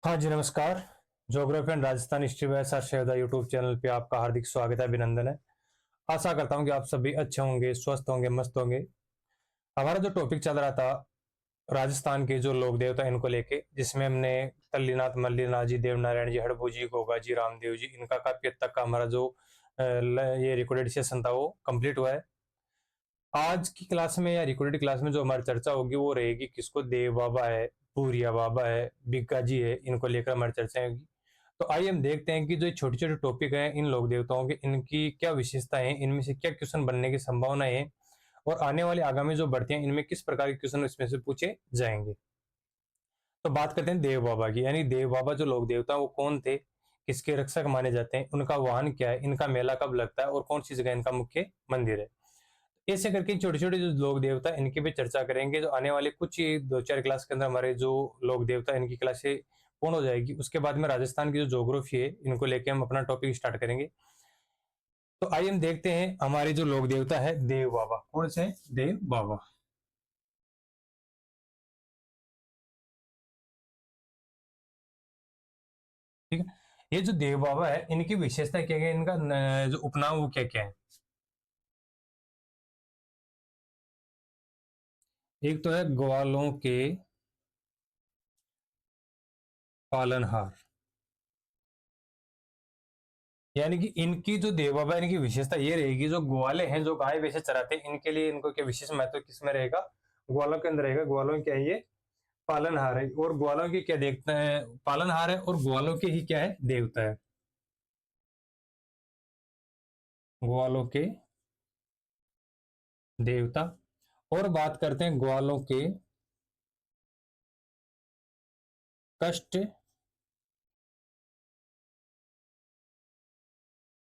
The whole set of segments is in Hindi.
हाँ जी, नमस्कार। Geography and Rajasthan history by sir Syeda YouTube channel पे आपका हार्दिक स्वागत है, अभिनंदन है। आशा करता हूँ कि आप सभी अच्छे होंगे, स्वस्थ होंगे, मस्त होंगे। हमारा जो टॉपिक चल रहा था राजस्थान के जो लोक देवता इनको लेके, जिसमें हमने तल्लीनाथ, मल्लीनाथ जी, देवनारायण जी, हड़बू जी, गोगा जी, रामदेव जी, इनका काफी हद तक का हमारा जो ये रिकॉर्डेड सेशन था वो कंप्लीट हुआ है। आज की क्लास में या रिकॉर्डेड क्लास में जो हमारी चर्चा होगी वो रहेगी किसको, देव बाबा है, पूरिया बाबा है, बिग्गा जी है, इनको लेकर हमारी चर्चा होगी। तो आइए हम देखते हैं कि जो छोटे छोटे टॉपिक हैं इन लोक देवताओं के, इनकी क्या विशेषताएं हैं, इनमें से क्या क्वेश्चन बनने की संभावना है, और आने वाली आगामी जो बढ़ती हैं इनमें किस प्रकार के क्वेश्चन इसमें से पूछे जाएंगे। तो बात करते हैं देव बाबा की, यानी देव बाबा जो लोक देवता वो कौन थे, किसके रक्षक माने जाते हैं, उनका वाहन क्या है, इनका मेला कब लगता है और कौन सी जगह इनका मुख्य मंदिर है। ऐसे करके छोटे छोटे जो लोक देवता इनकी भी चर्चा करेंगे। जो आने वाले कुछ ही दो चार क्लास के अंदर हमारे जो लोक देवता इनकी क्लासे पूर्ण हो जाएगी, उसके बाद में राजस्थान की जो ज्योग्राफी है इनको लेके हम अपना टॉपिक स्टार्ट करेंगे। तो आइए हम देखते हैं हमारे जो लोक देवता है देव बाबा कौन से हैं? देव बाबा। ठीक है। ये जो देव बाबा है इनकी विशेषता क्या क्या है, इनका जो उपनाम वो क्या क्या है। एक तो है ग्वालों के पालनहार, यानी कि इनकी जो देव बाबा इनकी विशेषता ये रहेगी, जो ग्वाले हैं जो गाय वैसे चराते हैं इनके लिए इनको क्या विशेष महत्व किसमें रहेगा, ग्वालों के अंदर रहेगा। ग्वालों क्या है, ये पालनहार है, और ग्वालों की क्या देखते हैं, पालनहार है और ग्वालों के ही क्या है, देवता है। ग्वालों के देवता। और बात करते हैं ग्वालों के कष्ट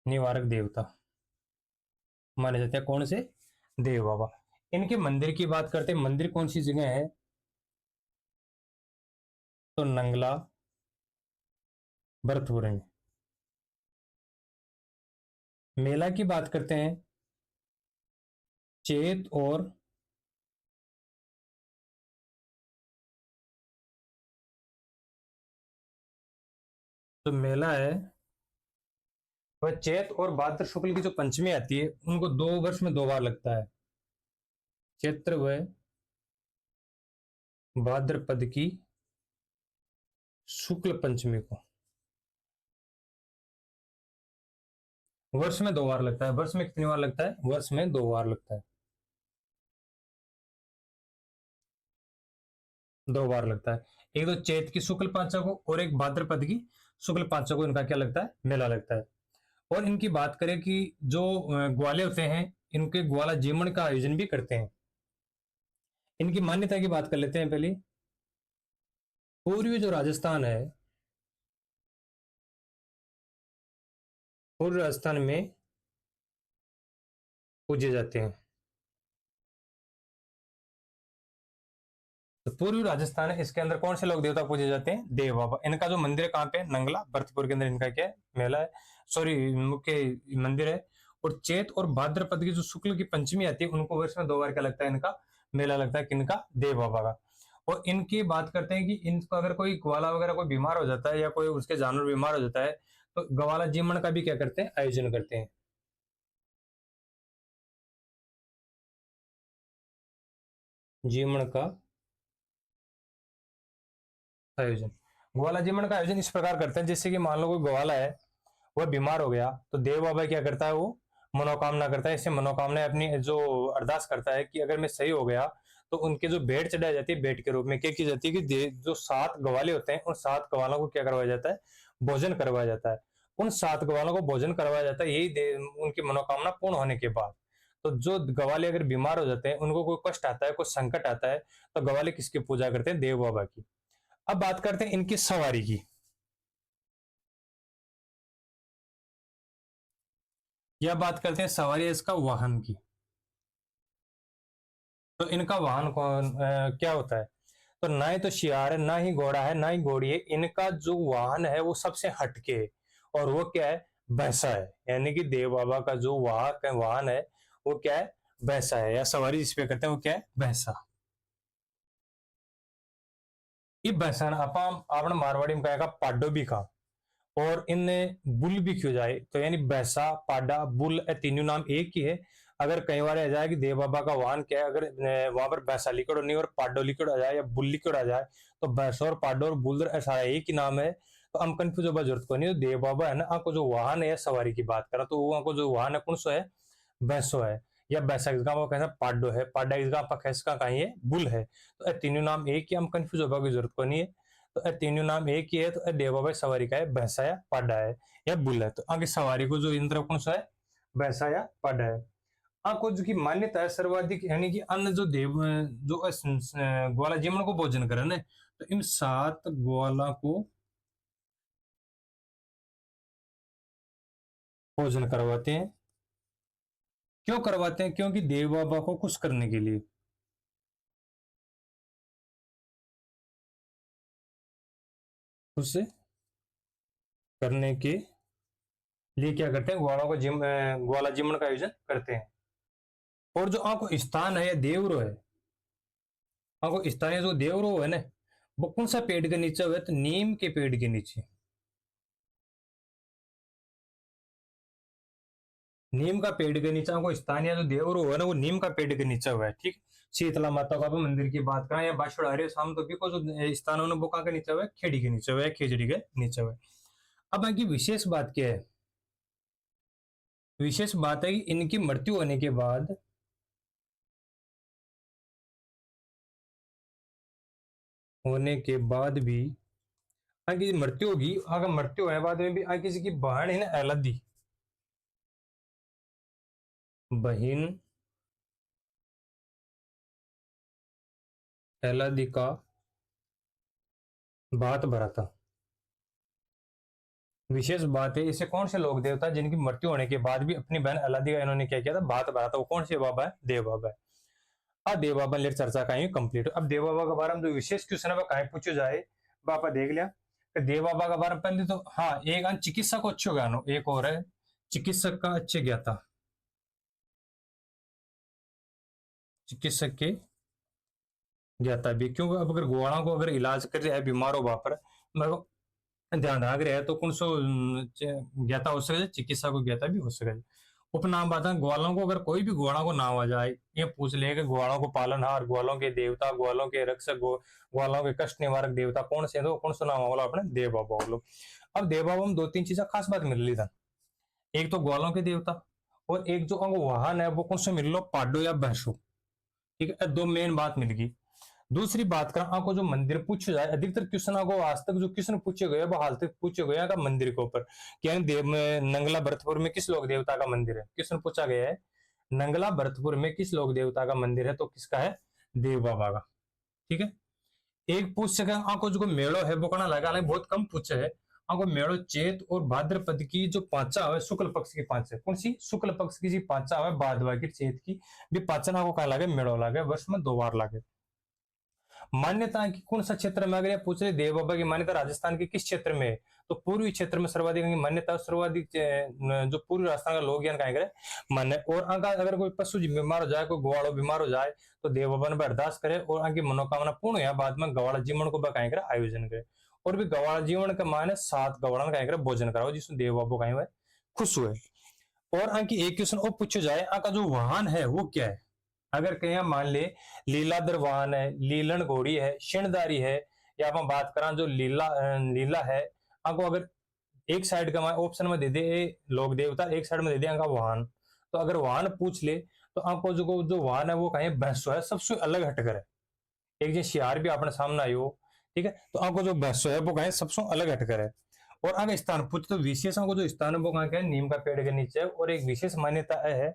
निवारक देवता माने जाते हैं, कौन से, देव बाबा। इनके मंदिर की बात करते हैं, मंदिर कौन सी जगह है, तो नंगला, भरतपुर में। मेला की बात करते हैं, चेत और जो मेला है वह चैत और भाद्र शुक्ल की जो पंचमी आती है उनको 2 वर्ष में 2 बार लगता है, चैत्र व भाद्रपद की शुक्ल पंचमी को। वर्ष में 2 बार लगता है। वर्ष में कितनी बार लगता है, वर्ष में 2 बार लगता है, 2 बार लगता है। एक तो चैत की शुक्ल पांचों को और एक भाद्रपद की शुक्ल पांचों को इनका क्या लगता है, मेला लगता है। और इनकी बात करें कि जो ग्वाले होते हैं इनके ग्वाला जीवन का आयोजन भी करते हैं। इनकी मान्यता की बात कर लेते हैं पहले। पूर्वी जो राजस्थान है, पूर्व राजस्थान में पूजे जाते हैं। तो पूर्वी राजस्थान है, इसके अंदर कौन से लोग देवता पूजे जाते हैं, देव बाबा। इनका जो मंदिर है कहाँ पे, नंगला भरतपुर के अंदर इनका क्या है, मेला है, सॉरी मुख्य मंदिर है। और चैत और भाद्रपद की जो शुक्ल की पंचमी आती है उनको वर्ष में 2 बार क्या लगता है, इनका मेला लगता है, किनका, देव बाबा का। और इनकी बात करते हैं कि इनको अगर कोई ग्वाला वगैरह कोई बीमार हो जाता है या कोई उसके जानवर बीमार हो जाता है तो ग्वाला जीवन का भी क्या करते हैं, आयोजन करते हैं। जीवन का आयोजन, ग्वाला जीवन का आयोजन इस प्रकार करते हैं, जैसे कि मान लो कोई ग्वाला है वह बीमार हो गया तो देव बाबा क्या करता है, वो मनोकामना करता है। इससे मनोकामना अपनी जो अरदास करता है कि अगर मैं सही हो गया तो उनके जो भेंट चढ़ाई जाती है, भेंट के रूप में क्या की जाती है कि जो 7 गवाले होते हैं उन 7 गवालों को क्या करवाया जाता है, भोजन करवाया जाता है। उन 7 गवालों को भोजन करवाया जाता है, यही उनकी मनोकामना पूर्ण होने के बाद। तो जो गवाले अगर बीमार हो जाते हैं, उनको कोई कष्ट आता है, कोई संकट आता है, तो गवाले किसकी पूजा करते हैं, देव बाबा की। अब बात करते हैं इनकी सवारी की, या बात करते हैं सवारी इसका वाहन की। तो इनका वाहन क्या होता है, तो ना ही तो शियार है, ना ही घोड़ा है, ना ही घोड़ी है। इनका जो वाहन है वो सबसे हटके है, और वो क्या है, भैंसा है। यानी कि देव बाबा का जो वाहक है, वाहन है, वो क्या है, भैंसा है, या सवारी जिसपे करते हैं वो क्या है, भैंसा। ये भैंसा आप आपने मारवाड़ी में कहेगा पाडो भी खा, और इनने बुल भी क्यों जाए, तो यानी भैंसा पाडा बुल ये तीनों नाम एक ही है। अगर कई बार आ जाए कि देव बाबा का वाहन क्या है, अगर वहां पर भैंसा लिखड़ नहीं और पाडो लिखड़ आ जाए या बुल लिखड़ आ जाए, तो भैंसा और पाडो और बुल ऐसा एक ही नाम है। तो हम कंफ्यूज होगा जरूरत को नहीं। तो देव बाबा है ना, आपको जो वाहन है सवारी की बात करा, तो वो आपको जो वाहन है कौन सा है, भैंसो है। या भैंसा किसका वो कैसा पाडो है, पाडा किसका आपका कैसका कहीं है, बुल है। तो ये तीनों नाम एक ही, हम कंफ्यूज होगा की जरूरत को नहीं है। तो ये तीनों नाम एक ही है, तो देव बाबा सवारी का है, भैंसा या पाडा है या बुल है। तो आगे सवारी को जो इंद्र कौन सा है, भैंसा या पाडा है। को जो की मान्यता है सर्वाधिक, यानी कि अन्य जो देव जो ग्वाला जीवन को भोजन करे ना, तो इन 7 ग्वाला को भोजन करवाते हैं। क्यों करवाते हैं, क्योंकि देव बाबा को खुश करने के लिए, खुश करने के लिए क्या करते हैं, ग्वालों को ग्वाला जीवन का आयोजन करते हैं। और जो आपको स्थान है या देवरो है, आपको स्थानीय जो देवरो है ना, वो कौन सा पेड़ के नीचे हुआ है, तो नीम के पेड़ के नीचे। नीम का पेड़ के नीचे आपको स्थानीय जो देवरो है ना, वो नीम का पेड़ के नीचे हुआ है, ठीक। शीतला माता का मंदिर की बात करें या बाशुड़ आर्य शाम तो भी को जो स्थानों ने वो कहाँ के नीचे हुआ है, खेड़ी के नीचे हुआ है, खेजड़ी के नीचे हुआ है। अब इनकी विशेष बात क्या है, विशेष बात है कि इनकी मृत्यु होने के बाद भी आगे मृत्यु होगी, अगर मृत्यु होने के बाद में भी आगे किसी की बहन है ना एलदी, बहन एलदी का बात भरा था। विशेष बात है, इसे कौन से लोग देवता जिनकी मृत्यु होने के बाद भी अपनी बहन एलदी का इन्होंने क्या किया था, बात भरा था, वो कौन से बाबा है, देव बाबा है। अब देव बाबा लेकर चर्चा कहीं कंप्लीट। अब देव बाबा के बारे में जो विशेष क्वेश्चन है वो कहीं पूछो जाए, बापा देख लिया कि देव बाबा के बारे में पहले तो हाँ एक चिकित्सक को अच्छे ज्ञान हो, एक और है चिकित्सक का अच्छे ज्ञाता, चिकित्सक के ज्ञाता भी, क्योंकि अब अगर गुआड़ा को अगर इलाज कर रहे हैं बीमार हो वापर मेरे को ध्यान रख रहे हैं, तो कौन सो ज्ञाता हो सके, चिकित्सा को ज्ञाता भी हो सके। उपनाम बात है, ग्वालों को अगर कोई भी घोड़ा को नाम आ जाए, ये पूछ ले कि ग्वालों को पालनहार, ग्वालों के देवता, ग्वालों के रक्षक, ग्वालों के कष्ट निवारक देवता कौन से, तो कौन सा नाम होगा अपने देव बाबा बोलो। अब देव बाबा में 2-3 चीजें खास बात मिल रही था, एक तो ग्वालों के देवता, और एक जो वाहन है वो कौन सा मिल लो, पाडो या भैंसो, ठीक है, दो मेन बात मिल गई। दूसरी बात कर आपको जो मंदिर पूछा जाए, अधिकतर क्वेश्चन आपको आज तक जो क्वेश्चन पूछे गए वो हाल तक पूछे गए का मंदिर के ऊपर, क्या देव में नंगला भरतपुर में किस लोक देवता का मंदिर है, क्वेश्चन पूछा गया है नंगला भरतपुर में किस लोक देवता का मंदिर है, तो किसका है, देव बाबा का, ठीक है। एक पूछ सके आपको जो मेड़ो है वो कहना लगा, बहुत कम पूछे है आपको मेड़ो, चेत और भाद्रपद की जो पांचा है, शुक्ल पक्ष की पांच है, कौन सी, शुक्ल पक्ष की जी पांचा है, भादवा की चेत की भी पाचन आपको कहा लगे, मेड़ो लगे, वर्ष में 2 बार लगे। मान्यता की कौन सा क्षेत्र में, अगर ये पूछ रहे देव बाबा की मान्यता राजस्थान के किस क्षेत्र में है, तो पूर्वी क्षेत्र में सर्वाधिक मान्यता, सर्वाधिक जो पूर्वी राजस्थान का लोग कहें करे मान्य। और अगर कोई पशु बीमार हो जाए, कोई ग्वाड़ो बीमार हो जाए, तो देव बाबा ने अरदास करे और उनकी मनोकामना पूर्ण या बाद में गवाड़ा जीवन को कहें करे आयोजन करे। और भी गवाड़ा जीवन के माने 7 गवाड़ा कहें करे भोजन कराओ, जिसमें देव बाबू कहें हुए खुश हुए। और अंकी एक क्वेश्चन और पूछो जाए, आका जो वाहन है वो क्या है, अगर कहीं मान ले लीलाधर वाहन है, लीलन घोड़ी है, शिणदारी है, या आप बात करा जो लीला है, आपको अगर एक साइड का ऑप्शन में दे दे लोक देवता, एक साइड में दे दे आपका वाहन, तो अगर वाहन पूछ ले तो आपको जो वाहन है वो कहीं भैंसो है, सबसे अलग हटकर है। एक जो शियार भी अपने सामने आई हो, ठीक है, तो आपको जो भैंसो है वो कहीं सबसे अलग हटकर है। और अगर स्थान पूछ तो विशेषों को जो स्थान है वो कहाँ है, नीम का पेड़ के नीचे है। और एक विशेष मान्यता है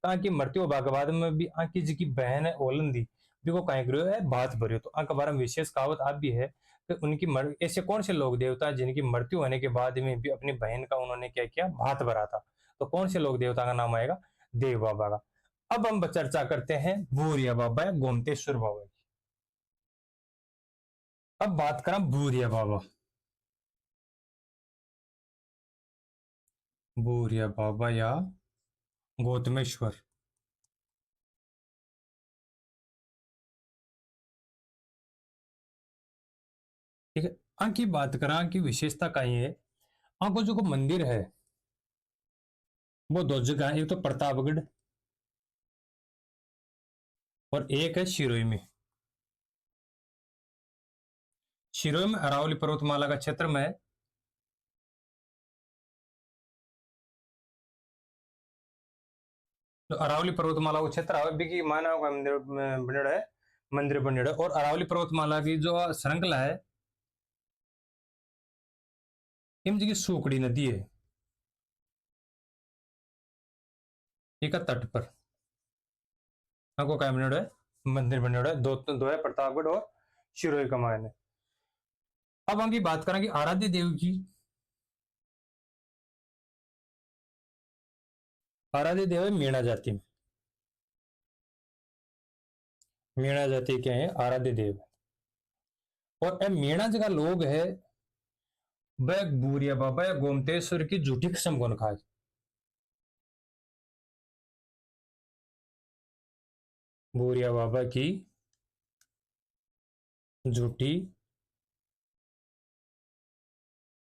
कहाँ की मृत्यु होने के बाद में भी आंकी जी की बहन है ओलंदी भी को कहीं गृह है बात भरियो, तो आंका बारे में विशेष कहावत आप भी है कि उनकी ऐसे कौन से लोग देवता जिनकी मृत्यु होने के बाद में भी अपनी बहन का उन्होंने क्या किया, भात भरा था, तो कौन से लोग देवता का नाम आएगा, देव बाबा का। अब हम चर्चा करते हैं भूरिया बाबा या गोमतेश्वर बाबा की। अब बात करें भूरिया बाबा, भूरिया बाबा या गौतमेश्वर। ठीक है। की बात करा की विशेषता कहीं है, को जो मंदिर है वो दो जगह है, एक तो प्रतापगढ़ और एक है शिरोई में। शिरोई में अरावली पर्वतमाला का क्षेत्र में है। जो अरावली पर्वतमाला को क्षेत्र है बिकी मानव का मंदिर बनेड़ा है, मंदिर बनेड़ा। और अरावली पर्वतमाला की जो श्रृंखला है इन जगह सूखड़ी नदी है, एक तट पर आपको क्या बनेड़ा है, मंदिर बनेड़ा है। दो है प्रतापगढ़ और शिरोई का मान है। अब हम की बात करेंगे आराध्य देव की। आराध्य देव है मीणा जाति में। मीणा जाति के हैं आराध्य देव। और ए मीणा जगह लोग है वह बूरिया बाबा या गोमतेश्वर की झूठी कसम कौन खाए। बूरिया बाबा की झूठी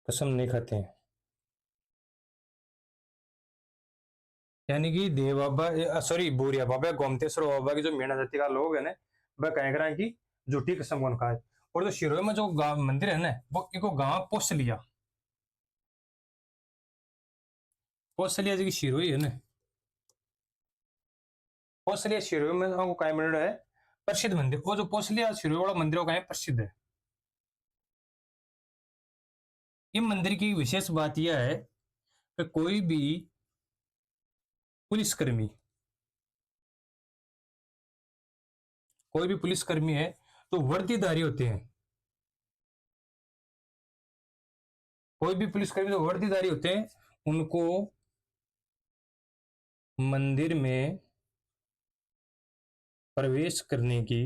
कसम नहीं खाते हैं। यानी कि देव बाबा सॉरी बूरिया बाबा या गोमतेश्वर बाबा की जो मीणा जाति का लोग है ना वह कह रहे हैं कि झूठी कसम कौन खाए। और जो शिरोई में जो मंदिर है ना वो एक गांव पोसलिया। पोसलिया जी की शिरोई है ना, पोसलिया शिरोई में वो काय मंदिर है प्रसिद्ध मंदिर। वो जो पोसलिया शिरोई वाला मंदिर का प्रसिद्ध है। इन मंदिर की विशेष बात यह है कि कोई भी पुलिसकर्मी, कोई भी पुलिसकर्मी है तो वर्दीधारी होते हैं। कोई भी पुलिसकर्मी जो वर्दीधारी होते हैं उनको मंदिर में प्रवेश करने की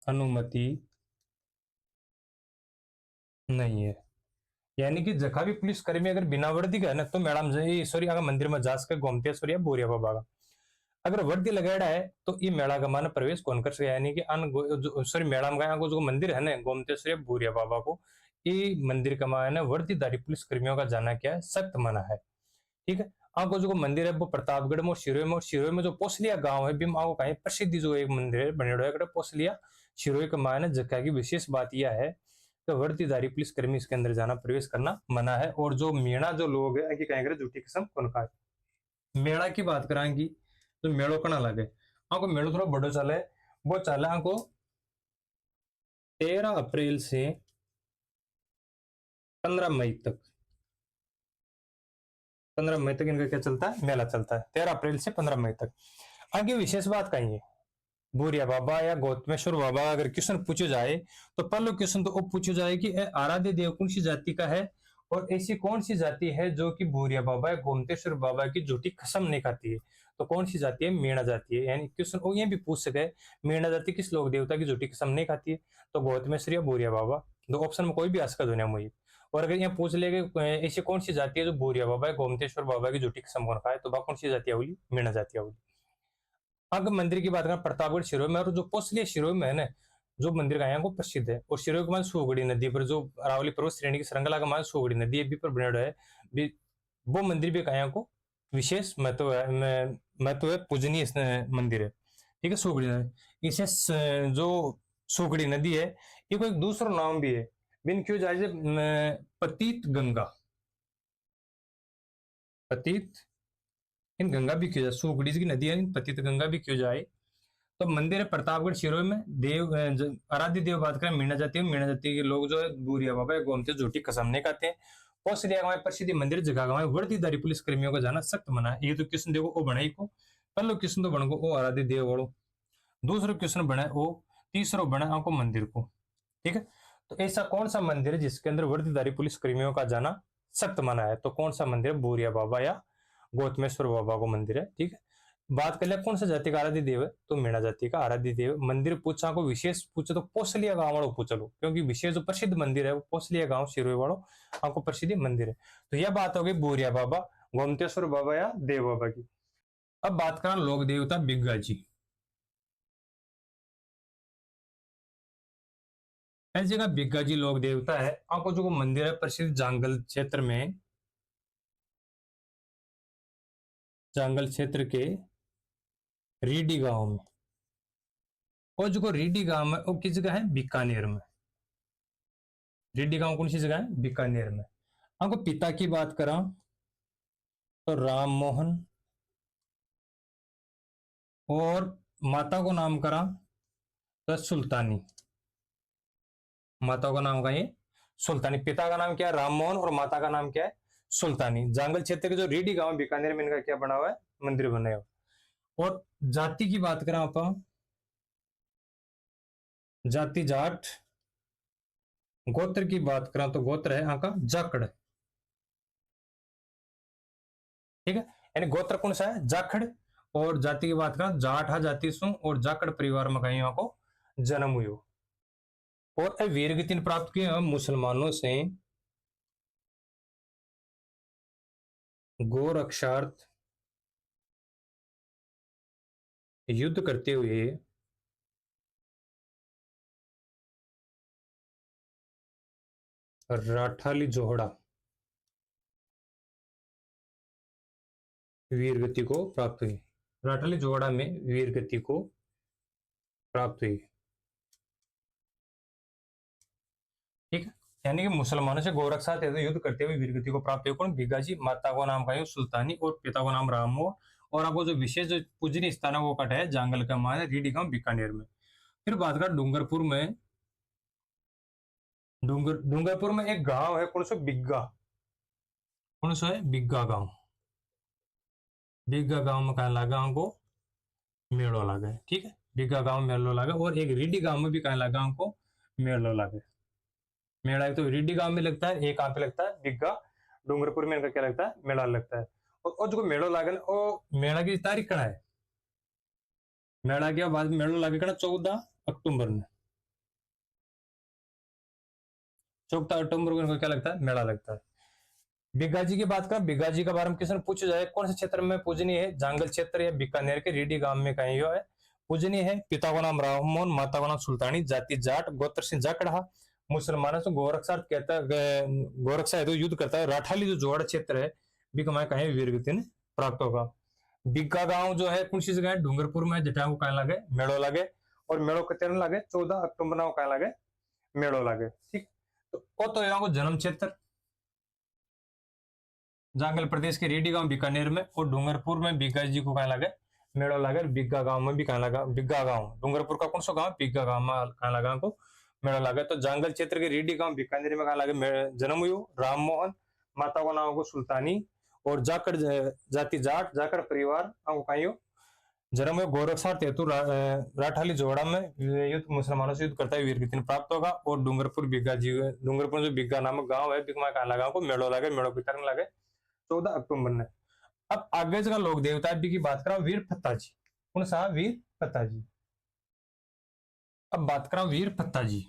अनुमति नहीं है। यानी कि जखा भी पुलिसकर्मी अगर बिना वर्दी का है ना तो मैडम सॉरी अगर मंदिर में जा सके गोमतेश्वर या बोरिया बाबा का अगर वर्दी लगाड़ा है तो ये मेला का मान प्रवेश कौन कर सके। यानी कि सॉरी मेला में जो मंदिर है ना गोमतेश्वर या बोरिया बाबा को ये मंदिर का मान है वर्दीधारी पुलिस कर्मियों का जाना क्या है सख्त मना है। ठीक है। आपको जो मंदिर है वो प्रतापगढ़ में और शिरोई में। और शिरोई में जो पोसलिया गांव है बिम आपको कहीं प्रसिद्ध जो एक मंदिर है बने है पोसलिया शिरोई का मान है जगह की विशेष बात यह है कि वर्दीधारी पुलिस कर्मी इसके अंदर जाना प्रवेश करना मना है। और जो मीणा जो लोग है कि कहेंगे झूठी कसम कौन खाए। मेला की बात करांगी तो मेड़ो कना लगे आपको मेड़ो थोड़ा बड़ो चले वो चले आपको 13 अप्रैल से 15 मई तक। 15 मई तक इनका क्या चलता है मेला चलता है 13 अप्रैल से 15 मई तक। आगे विशेष बात कही है भूरिया बाबा या गौतमेश्वर बाबा अगर क्वेश्चन पूछे जाए तो पहले क्वेश्चन तो पूछो जाए कि आराध्य देव कौन सी जाति का है और ऐसी कौन सी जाति है जो कि भूरिया बाबा या गोमतेश्वर बाबा की झूठी कसम नहीं खाती है। तो कौन सी जाति है मीणा जाति है। यानी क्वेश्चन वो ये भी पूछ सके मीणा जाति किस लोक देवता की झूठी कसम नहीं खाती है तो गौतमेश्वर या भूरिया बाबा दो ऑप्शन में कोई भी आ सकता दुनिया में। और अगर यहाँ पूछ ले ऐसी कौन सी जाति है जो भूरिया बाबा या गोमतेश्वर बाबा की झूठी कसम कौन खाए तो वह कौन सी जाति होगी मीणा जाति होगी। अगर मंदिर की बात करें प्रतापगढ़ शिरोई में और जो पोसलिया शिरोई में है ना जो मंदिर का यहाँ को प्रसिद्ध है। और शिरोई के मान सोगड़ी नदी पर जो अरावली पर्वत श्रेणी की श्रृंखला का मान सोगड़ी नदी भी पर बनेड़ा है वो मंदिर भी यहाँ को विशेष महत्व है पूजनीय मंदिर है। ठीक है। सोगड़ी नदी इसे जो सोगड़ी नदी है ये कोई दूसरा नाम भी है बिन क्यों जाए पतित गंगा। पतित इन गंगा भी क्यों जाए सोगड़ी की नदी है पतित गंगा भी क्यों जाए। तो मंदिर है प्रतापगढ़ शिरोई में देव आराध्य देव बात करें मीणा जाति में मीणा जाति के लोग जो है बूरिया बाबा या गोमती झूठी कसम नहीं खाते हैं। कौशलिया गांव प्रसिद्ध मंदिर जगह गांव वर्दीधारी पुलिस कर्मियों का जाना सख्त मना है। ये तो क्वेश्चन देखो वो बने को पहलो क्वेश्चन तो बन को आराध्य देव वालों दूसरा क्वेश्चन बना वो तीसरा बना आपको मंदिर को। ठीक है। तो ऐसा कौन सा मंदिर है जिसके अंदर वर्दीधारी पुलिस कर्मियों का जाना सख्त मना है तो कौन सा मंदिर है बूरिया बाबा या गौतमेश्वर बाबा को मंदिर है। ठीक है। बात कर लिया कौन सा जाति का आराध्य देव है तो मीणा जाति का आराध्य देव मंदिर पूछा को विशेष पूछे तो पोसलिया गांव वालों पूछ लो क्योंकि विशेष जो प्रसिद्ध मंदिर है वो पोसलिया गांव शिरोई वालों आपको प्रसिद्ध मंदिर है। तो यह बात हो गई बोरिया बाबा गोमतेश्वर बाबा या देव बाबा की। अब बात करें लोक देवता बिग्गा जी। ऐसी जगह बिग्गा जी लोक देवता है आपको जो मंदिर है प्रसिद्ध जांगल क्षेत्र में, जांगल क्षेत्र के रीडी गांव में। और जो रीडी गांव है वो किस जगह है, बीकानेर में। रीडी गांव कौन सी जगह है, बीकानेर में। आपको पिता की बात करा तो राम मोहन, और माता को नाम करा तो सुल्तानी। माता का नाम का ये सुल्तानी, पिता का नाम क्या है राम मोहन और माता का नाम क्या है सुल्तानी। जांगल क्षेत्र के जो रीडी गांव बीकानेर में इनका क्या बना हुआ है, मंदिर बना हुआ। और जाति की बात करें आप, जाति जाट। गोत्र की बात करें तो गोत्र है यहाँ का जाखड़। ठीक है, यानी गोत्र कौन सा है, जाखड़। और जाति की बात करें जाट हा जाति सु और जाखड़ परिवार में कहीं को जन्म हुई। और वीर गति प्राप्त किए मुसलमानों से गो रक्षार्थ युद्ध करते हुए राठाली जोहड़ा वीर गति को प्राप्त हुई। राठाली जोहड़ा में वीर गति को प्राप्त हुई। ठीक है, यानी कि मुसलमानों से गोरक्षा युद्ध करते हुए वीर गति को प्राप्त हुई कौन, बिगा जी। माता को नाम का सुल्तानी और पिता को नाम राम हो। और आपको जो विशेष जो पूजनीय स्थान है वो कट है जांगल का मान है रीडी गांव बीकानेर में। फिर बात कर डूंगरपुर में। डूंगरपुर में एक गांव है कौन सा, बिग्गा। कौन सा है, बिग्गा गांव। बिग्गा गांव में कहा लगा गांव को मेड़ो लगा। ठीक है, बिग्गा गांव मेलो लगा। और एक रीडी गांव में भी कहा लगा गांव को मेलो लगा। मेला एक तो रीडी गांव में लगता है, एक कहाँ पे लगता है, बिग्गा। डूंगरपुर में इनका क्या लगता है, मेला लगता है। और जो मेड़ो लागल वो मेला की तारीख कड़ा है, मेला के बाद मेड़ो लागे कड़ा 14 अक्टूबर में। 14 अक्टूबर को इनको क्या लगता है, मेला लगता है। बिग्गा जी की बात कर, बिग्गा जी के बारे में किसी ने पूछा जाए कौन से क्षेत्र में पूजनीय है, जांगल क्षेत्र या बीकानेर के रीडी गांव में कहीं है पूजनीय है। पिता का नाम राम मोहन, माता का नाम सुल्तानी, जाति जाट, गोत्र सिंह जाकड़ा। मुसलमानों से गोरक्षार्थ कहता है, गोरक्षा है तो युद्ध करता है। राठाली जो जोड़ क्षेत्र है बिकमा कहीं वीर गति ने प्राप्त होगा। बिग्गा गांव जो है कौन सी जगह है, डूंगरपुर में, जटा को कहा लगे मेड़ो लगे। और मेड़ो कितने लगे, 14 अक्टूबर को कहा लगे मेड़ो लगे। ठीक, तो वो तो यहाँ को जन्म क्षेत्र जांगल प्रदेश के रेडी गांव बीकानेर में। और डूंगरपुर में बिग्गा जी को कहा लगे मेड़ो लगे। बिग्गा गांव में भी कहा लगा, बिग्गा गांव डूंगरपुर का कौन सा गांव, बिग्गा गांव में कहा लगा को मेड़ो लगे। तो जांगल क्षेत्र के रेडी गांव बीकानेर में कहा लगे जन्म हुई राम मोहन, माता को नाम को सुल्तानी। और जाकड़ जाति जाट, जाकड़ परिवार कहीं जन्म हुए। गोरक्षार्थ हेतु राठाली जोड़ा में युद्ध मुसलमानों से युद्ध करता है वीर गति प्राप्त होगा। और डूंगरपुर बिग्गा जी, डूंगरपुर जो बिग्गा नामक गांव है बिकमा कहा लगा को मेड़ो लगे, मेड़ो पितर लगे 14 अक्टूबर ने। अब आगे जगह लोक देवता की बात करा वीर फत्ता जी। कौन सा, वीर फत्ता जी। अब बात करा वीर फत्ता जी।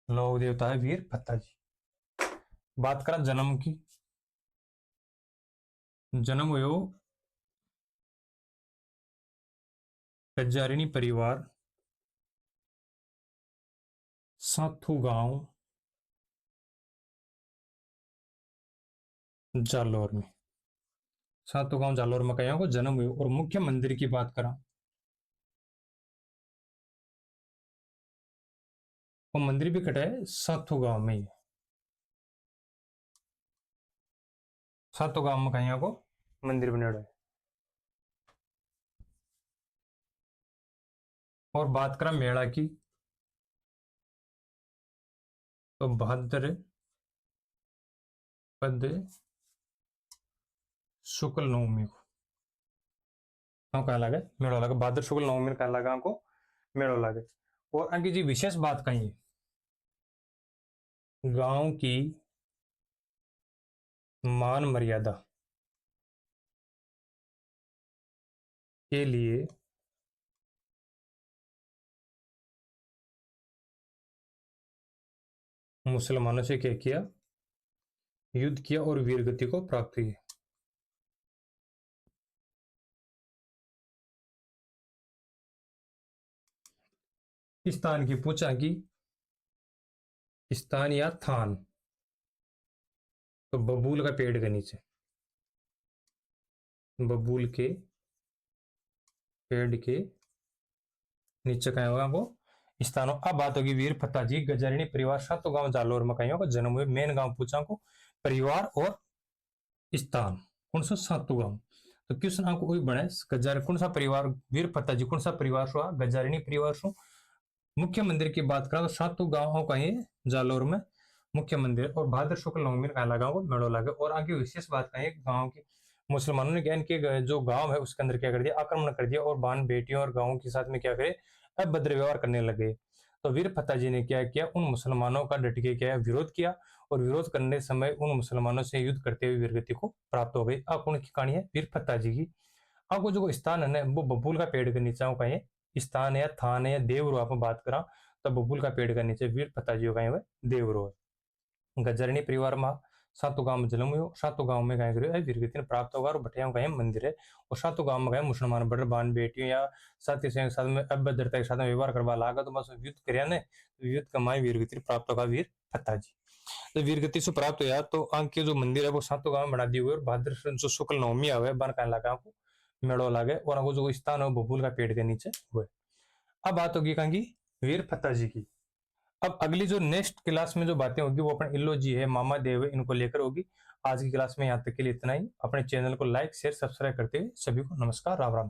लोक देवता है वीर फत्ता जी। बात करा जन्म की, जन्म हुयो कज्जारिनी परिवार साथू गांव जालोर में। साथू गांव जालोर में कहीं को जन्म हुयो। और मुख्य मंदिर की बात करा वो मंदिर भी कटा है साथू गांव में ही। सातों गांव में कहीं को मंदिर बने है। और बात करा मेला की तो भाद्र पद शुक्ल नवमी को हाँ कहा लगे मेड़ो लगे। भाद्र शुक्ल नवमी कहा लगा को मेड़ो लगे। और अंकी जी विशेष बात कही है, गांव की मान मर्यादा के लिए मुसलमानों से क्या किया, युद्ध किया और वीरगति को प्राप्त की। स्थान की पूछा कि स्थान या थान, तो बबूल का पेड़ के नीचे, बबूल के पेड़ के नीचे कहा होगा वो स्थानों। अब बात होगी वीर फत्ता जी गजारिणी परिवार सातों गांव जालोर में कहीं का जन्म हुए। मेन गांव पूछा को परिवार और स्थान कौन सा सातों गांव। तो क्वेश्चन आपको वही बने गजार कौन सा परिवार, वीर फत्ता जी कौन सा परिवार सो गजारिणी परिवार सो। मुख्य मंदिर की बात करें तो सातों गांव का ही जालोर में मुख्य मंदिर और भाद्र शुक्ल नवमी में लगा वो मेड़ो लगे। और आगे विशेष बात कही गांव की मुसलमानों ने क्या इनके जो गांव है उसके अंदर क्या कर दिया, आक्रमण कर दिया और बान बेटियों और गांवों के साथ में क्या करे अभद्र व्यवहार करने लगे। तो वीर फत्ता जी ने क्या किया, उन मुसलमानों का डट के क्या विरोध किया और विरोध करने समय उन मुसलमानों से युद्ध करते हुए वीरगति को प्राप्त हो गई। अब उनकी कहानी है वीर फत्ता जी की। अब वो जो स्थान है ना वो बबूल का पेड़ के नीचे का है स्थान है या थान है या देवरो आप बात करा तो बबूल का पेड़ के नीचे वीर फत्ता जी का है देवरो है। गजरणी परिवार में सातों गांव में जन्म हुआ, सातों गांव में कहीं करो वीरगति प्राप्त होगा और भटिया का मंदिर है। और सातों गांव में कहीं मुसलमान बड़े बान बेटियों या साथी के साथ में अभद्रता के साथ में व्यवहार करवा लागा तो बस युद्ध कर युद्ध कमाई वीरगति प्राप्त होगा वीर फत्ता जी। तो वीरगति से प्राप्त हुआ तो आंक के जो मंदिर है वो सातों गांव में बना दिए हुए और भाद्र जो शुक्ल नवमी आवे बन का लगा को मेड़ो लागे और वो जो स्थान है बबूल का पेड़ के नीचे हुए। अब बात होगी कहाँ की वीर फत्ता जी की। अब अगली जो नेक्स्ट क्लास में जो बातें होगी वो अपने इल्लो जी है मामा देव है इनको लेकर होगी। आज की क्लास में यहाँ तक के लिए इतना ही। अपने चैनल को लाइक शेयर सब्सक्राइब करते हुए सभी को नमस्कार, राम राम।